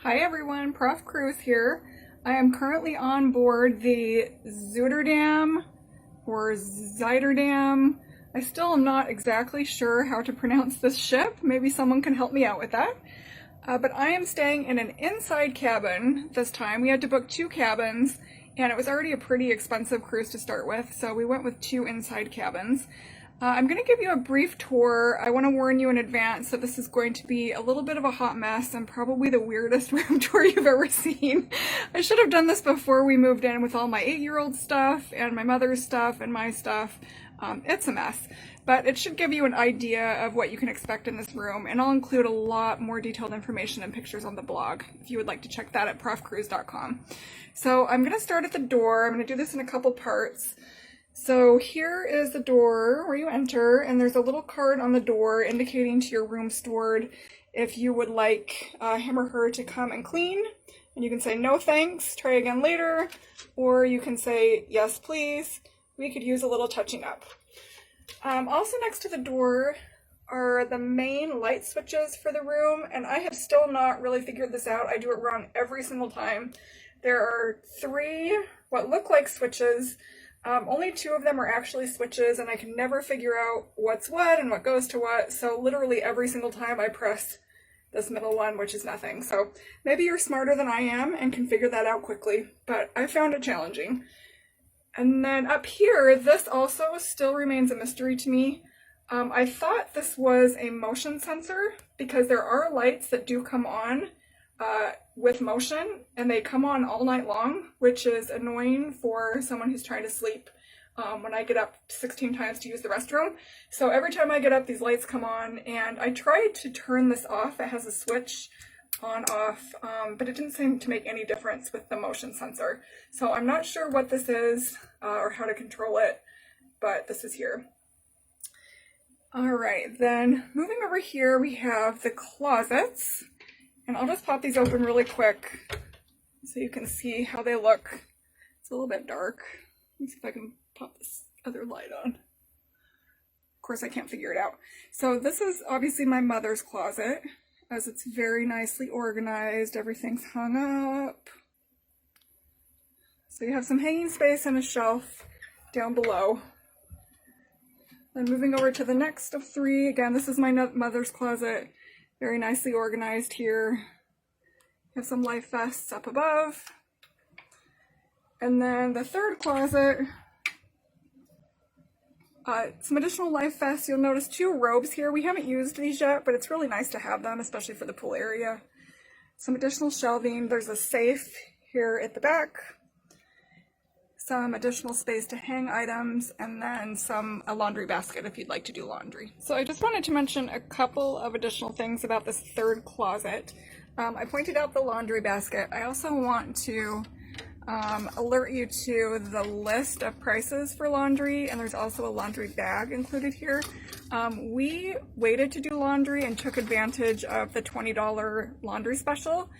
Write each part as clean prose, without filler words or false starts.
Hi everyone, Prof. Cruz here. I am currently on board the Zuiderdam or Zuiderdam. I still am not exactly sure how to pronounce this ship. Maybe someone can help me out with that. But I am staying in an inside cabin this time. We had to book 2 cabins and it was already a pretty expensive cruise to start with, so we went with 2 inside cabins. I'm going to give you a brief tour. I want to warn you in advance that this is going to be a little bit of a hot mess and probably the weirdest room tour you've ever seen. I should have done this before we moved in with all my 8-year-old stuff and my mother's stuff and my stuff. It's a mess, but it should give you an idea of what you can expect in this room, and I'll include a lot more detailed information and pictures on the blog if you would like to check that at profcruise.com. So I'm going to start at the door. I'm going to do this in a couple parts. So here is the door where you enter, and there's a little card on the door indicating to your room steward if you would like him or her to come and clean. And you can say no thanks, try again later, or you can say yes please, we could use a little touching up. Also next to the door are the main light switches for the room, and I have still not really figured this out. I do it wrong every single time. There are 3 what look like switches. Only 2 of them are actually switches, and I can never figure out what's what and what goes to what, so literally every single time I press this middle one, which is nothing. So maybe you're smarter than I am and can figure that out quickly, but I found it challenging. And then up here, this also still remains a mystery to me. I thought this was a motion sensor because there are lights that do come on with motion, and they come on all night long, which is annoying for someone who's trying to sleep when I get up 16 times to use the restroom. So every time I get up, these lights come on, and I tried to turn this off. It has a switch on off, but it didn't seem to make any difference with the motion sensor. So I'm not sure what this is or how to control it, but this is here. All right, then moving over here, we have the closets. And I'll just pop these open really quick so you can see how they look. It's a little bit dark. Let's see if I can pop this other light on. Of course, I can't figure it out. So this is obviously my mother's closet, as it's very nicely organized. Everything's hung up. So you have some hanging space and a shelf down below. Then moving over to the next of 3. Again, this is my mother's closet. Very nicely organized here. Have some life vests up above. And then the 3rd closet, some additional life vests. You'll notice 2 robes here. We haven't used these yet, but it's really nice to have them, especially for the pool area. Some additional shelving. There's a safe here at the back. Some additional space to hang items, and then a laundry basket if you'd like to do laundry. So I just wanted to mention a couple of additional things about this 3rd closet. I pointed out the laundry basket. I also want to alert you to the list of prices for laundry, and there's also a laundry bag included here. We waited to do laundry and took advantage of the $20 laundry special.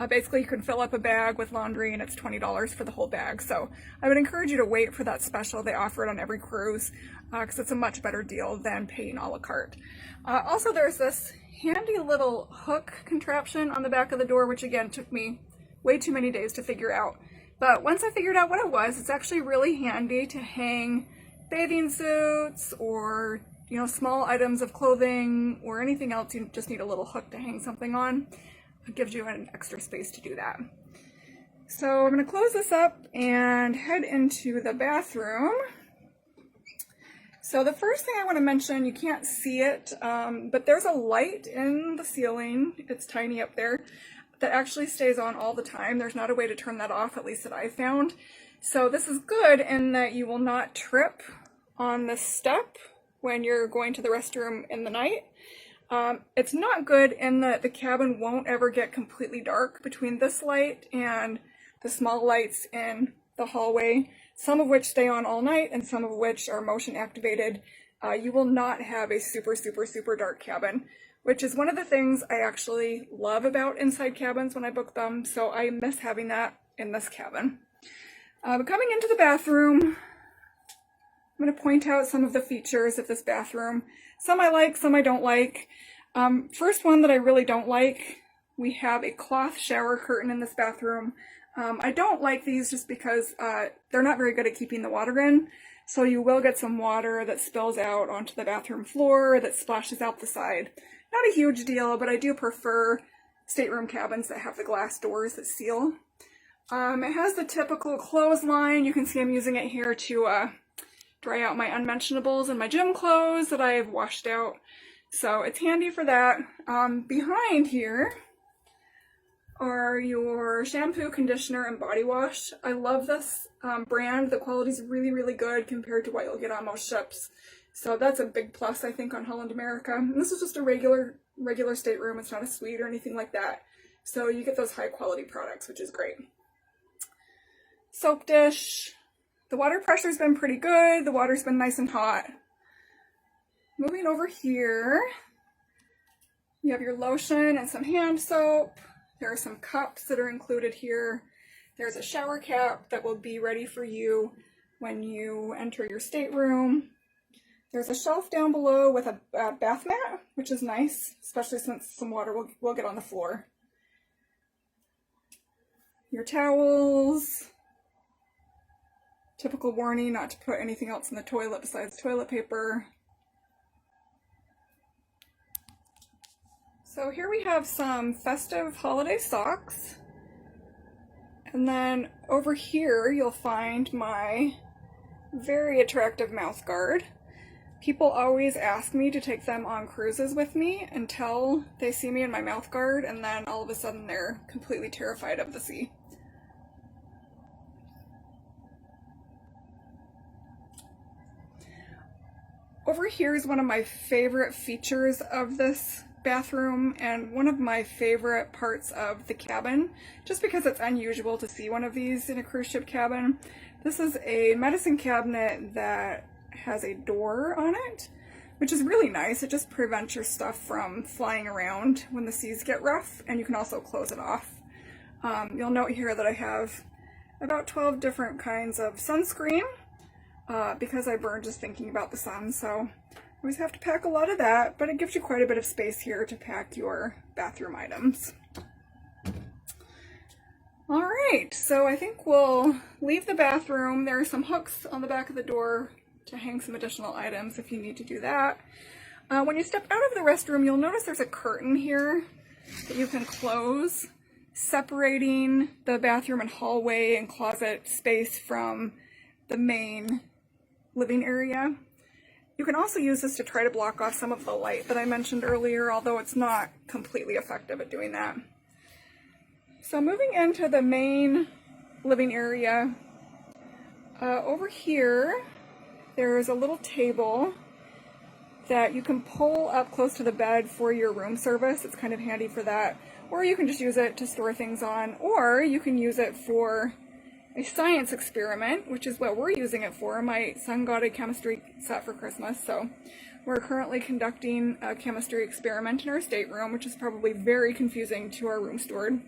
Basically, you can fill up a bag with laundry and it's $20 for the whole bag. So I would encourage you to wait for that special. They offer it on every cruise because it's a much better deal than paying a la carte. Also, there's this handy little hook contraption on the back of the door, which again took me way too many days to figure out. But once I figured out what it was, it's actually really handy to hang bathing suits or small items of clothing or anything else. You just need a little hook to hang something on. It gives you an extra space to do that. So I'm going to close this up and head into the bathroom. So the first thing I want to mention, you can't see it, but there's a light in the ceiling. It's tiny up there that actually stays on all the time. There's not a way to turn that off, at least that I found. So this is good in that you will not trip on this step when you're going to the restroom in the night. It's not good in that the cabin won't ever get completely dark between this light and the small lights in the hallway, some of which stay on all night and some of which are motion activated. You will not have a super, super, super dark cabin, which is one of the things I actually love about inside cabins when I book them, so I miss having that in this cabin. But coming into the bathroom, I'm going to point out some of the features of this bathroom. Some I like, some I don't like. First one that I really don't like, We have a cloth shower curtain in this bathroom. I don't like these just because they're not very good at keeping the water in. So you will get some water that spills out onto the bathroom floor, that splashes out the side. Not a huge deal, but I do prefer stateroom cabins that have the glass doors that seal. It has the typical clothesline. You can see I'm using it here to dry out my unmentionables and my gym clothes that I have washed out. So it's handy for that. Behind here are your shampoo, conditioner, and body wash. I love this brand. The quality is really, really good compared to what you'll get on most ships. So that's a big plus, I think, on Holland America. And this is just a regular stateroom. It's not a suite or anything like that. So you get those high quality products, which is great. Soap dish. The water pressure's been pretty good. The water's been nice and hot. Moving over here, you have your lotion and some hand soap. There are some cups that are included here. There's a shower cap that will be ready for you when you enter your stateroom. There's a shelf down below with a bath mat, which is nice, especially since some water will get on the floor. Your towels. Typical warning not to put anything else in the toilet besides toilet paper. So here we have some festive holiday socks. And then over here you'll find my very attractive mouth guard. People always ask me to take them on cruises with me until they see me in my mouth guard, and then all of a sudden they're completely terrified of the sea. Over here is one of my favorite features of this bathroom and one of my favorite parts of the cabin, just because it's unusual to see one of these in a cruise ship cabin. This is a medicine cabinet that has a door on it, which is really nice. It just prevents your stuff from flying around when the seas get rough, and you can also close it off. You'll note here that I have about 12 different kinds of sunscreen because I burn just thinking about the sun, so I always have to pack a lot of that, but it gives you quite a bit of space here to pack your bathroom items. All right, so I think we'll leave the bathroom. There are some hooks on the back of the door to hang some additional items if you need to do that. When you step out of the restroom, you'll notice there's a curtain here that you can close, separating the bathroom and hallway and closet space from the main living area. You can also use this to try to block off some of the light that I mentioned earlier, although it's not completely effective at doing that. So moving into the main living area, over here there's a little table that you can pull up close to the bed for your room service. It's kind of handy for that. Or you can just use it to store things on, or you can use it for a science experiment, which is what we're using it for. My son got a chemistry set for Christmas, so we're currently conducting a chemistry experiment in our stateroom, which is probably very confusing to our room steward.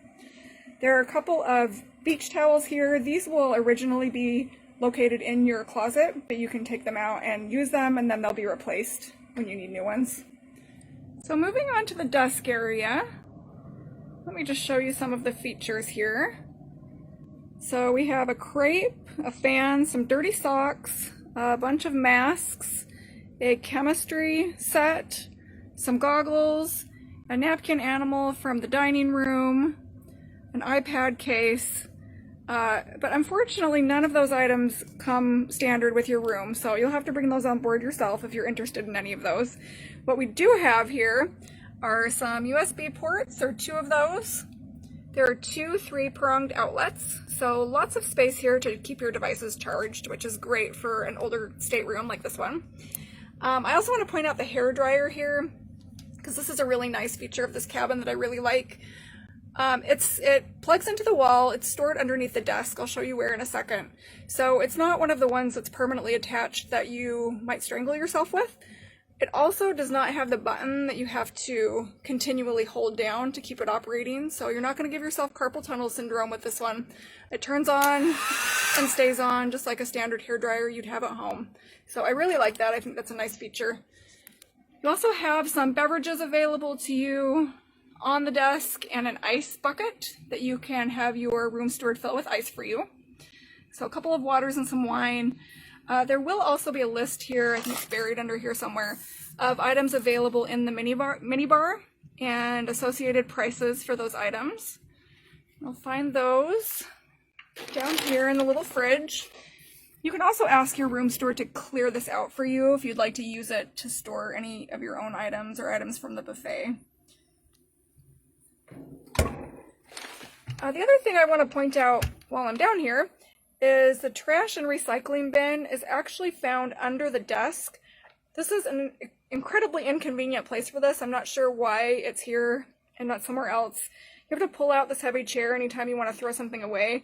There are a couple of beach towels here. These will originally be located in your closet, but you can take them out and use them, and then they'll be replaced when you need new ones. So moving on to the desk area, let me just show you some of the features here. So we have a crepe, a fan, some dirty socks, a bunch of masks, a chemistry set, some goggles, a napkin animal from the dining room, an iPad case, but unfortunately none of those items come standard with your room, so you'll have to bring those on board yourself if you're interested in any of those. What we do have here are some USB ports, or 2 of those. There are 2 3-pronged outlets, so lots of space here to keep your devices charged, which is great for an older stateroom like this one. I also want to point out the hair dryer here, because this is a really nice feature of this cabin that I really like. It plugs into the wall. It's stored underneath the desk. I'll show you where in a second. So it's not one of the ones that's permanently attached that you might strangle yourself with. It also does not have the button that you have to continually hold down to keep it operating, so you're not going to give yourself carpal tunnel syndrome with this one. It turns on and stays on just like a standard hairdryer you'd have at home. So I really like that. I think that's a nice feature. You also have some beverages available to you. on the desk and an ice bucket that you can have your room steward fill with ice for you. So a couple of waters and some wine. There will also be a list here, I think it's buried under here somewhere, of items available in the minibar and associated prices for those items. You'll find those down here in the little fridge. You can also ask your room steward to clear this out for you if you'd like to use it to store any of your own items or items from the buffet. The other thing I want to point out while I'm down here is the trash and recycling bin is actually found under the desk. This is an incredibly inconvenient place for this. I'm not sure why it's here and not somewhere else. You have to pull out this heavy chair anytime you want to throw something away.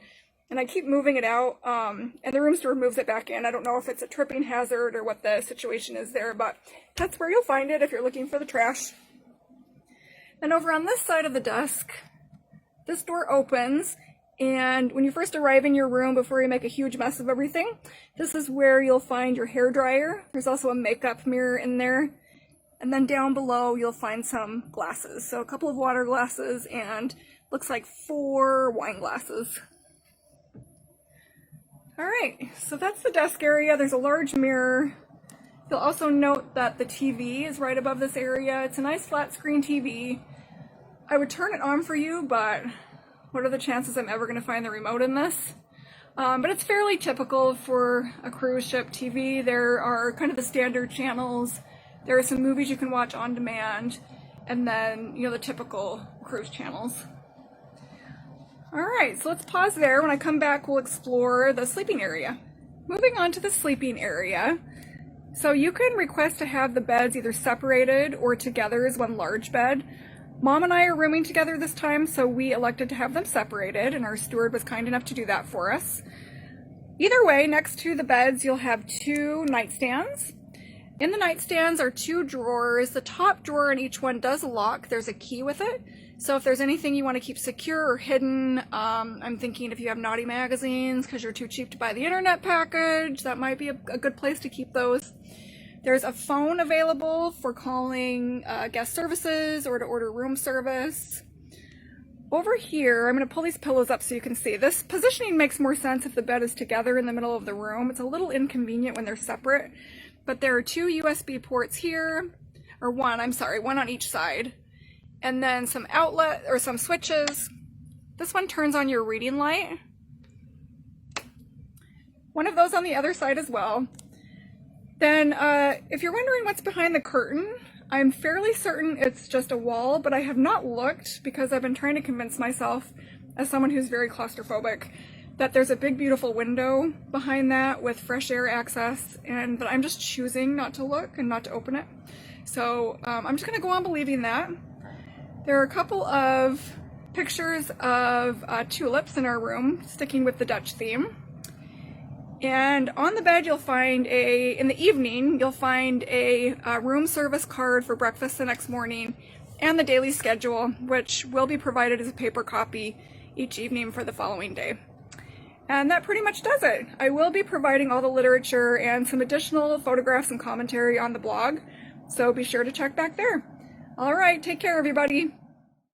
And I keep moving it out, and the room steward moves it back in. I don't know if it's a tripping hazard or what the situation is there, but that's where you'll find it if you're looking for the trash. And over on this side of the desk, this door opens, and when you first arrive in your room, before you make a huge mess of everything, this is where you'll find your hair dryer. There's also a makeup mirror in there. And then down below, you'll find some glasses. So a couple of water glasses and looks like 4 wine glasses. All right, so that's the desk area. There's a large mirror. You'll also note that the TV is right above this area. It's a nice flat screen TV. I would turn it on for you, but what are the chances I'm ever going to find the remote in this? But it's fairly typical for a cruise ship TV. There are kind of the standard channels. There are some movies you can watch on demand, and then, you know, the typical cruise channels. All right, so let's pause there. When I come back, we'll explore the sleeping area. Moving on to the sleeping area. So you can request to have the beds either separated or together as one large bed. Mom and I are rooming together this time, so we elected to have them separated, and our steward was kind enough to do that for us. Either way, next to the beds, you'll have 2 nightstands. In the nightstands are 2 drawers. The top drawer in each one does lock. There's a key with it. So if there's anything you want to keep secure or hidden, I'm thinking if you have naughty magazines because you're too cheap to buy the internet package, that might be a good place to keep those. There's a phone available for calling guest services or to order room service. Over here, I'm going to pull these pillows up so you can see. This positioning makes more sense if the bed is together in the middle of the room. It's a little inconvenient when they're separate, but there are 2 USB ports here, or one on each side. And then some outlet or some switches. This one turns on your reading light. One of those on the other side as well. Then if you're wondering what's behind the curtain, I'm fairly certain it's just a wall, but I have not looked because I've been trying to convince myself, as someone who's very claustrophobic, that there's a big beautiful window behind that with fresh air access, but I'm just choosing not to look and not to open it. So I'm just gonna go on believing that. There are a couple of pictures of tulips in our room, sticking with the Dutch theme. And on the bed, you'll find in the evening, you'll find a room service card for breakfast the next morning and the daily schedule, which will be provided as a paper copy each evening for the following day. And that pretty much does it. I will be providing all the literature and some additional photographs and commentary on the blog, so be sure to check back there. All right, take care, everybody.